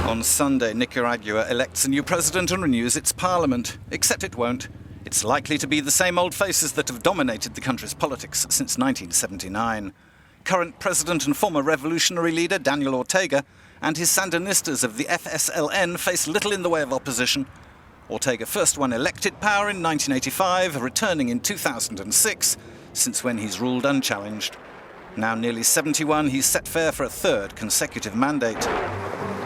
On Sunday, Nicaragua elects a new president and renews its parliament, except it won't. It's likely to be the same old faces that have dominated the country's politics since 1979. Current president and former revolutionary leader Daniel Ortega and his Sandinistas of the FSLN face little in the way of opposition. Ortega first won elected power in 1985, returning in 2006, since when he's ruled unchallenged. Now nearly 71, he's set fair for a third consecutive mandate.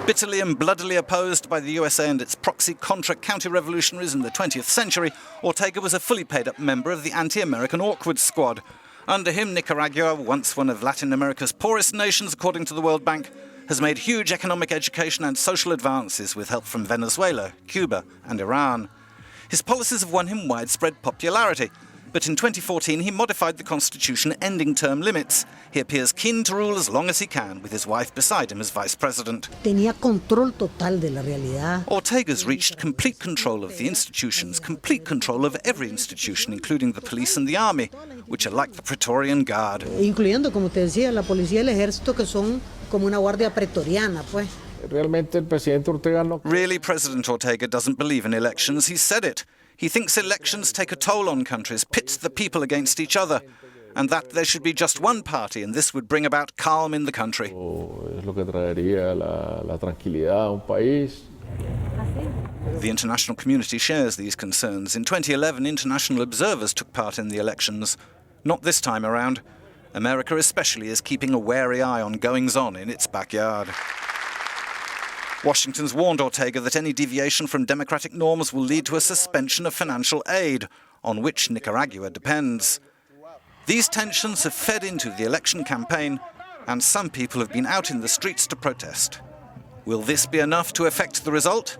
Bitterly and bloodily opposed by the USA and its proxy Contra counter-revolutionaries in the 20th century, Ortega was a fully paid-up member of the anti-American Awkward Squad. Under him, Nicaragua, once one of Latin America's poorest nations according to the World Bank, has made huge economic, education and social advances with help from Venezuela, Cuba and Iran. His policies have won him widespread popularity, but in 2014 he modified the constitution ending term limits. He appears keen to rule as long as he can, with his wife beside him as vice president. Tenía control total de la realidad. Ortega's reached complete control of the institutions, complete control of every institution, including the police and the army, which are like the Praetorian Guard. Incluyendo, como te decía, la policía y el ejército, que son como una guardia pretoriana, pues. Really, President Ortega doesn't believe in elections. He said it. He thinks elections take a toll on countries, pit the people against each other, and that there should be just one party, and this would bring about calm in the country. The international community shares these concerns. In 2011, international observers took part in the elections. Not this time around. America especially is keeping a wary eye on goings-on in its backyard. Washington's warned Ortega that any deviation from democratic norms will lead to a suspension of financial aid, on which Nicaragua depends. These tensions have fed into the election campaign, and some people have been out in the streets to protest. Will this be enough to affect the result?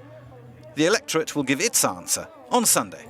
The electorate will give its answer on Sunday.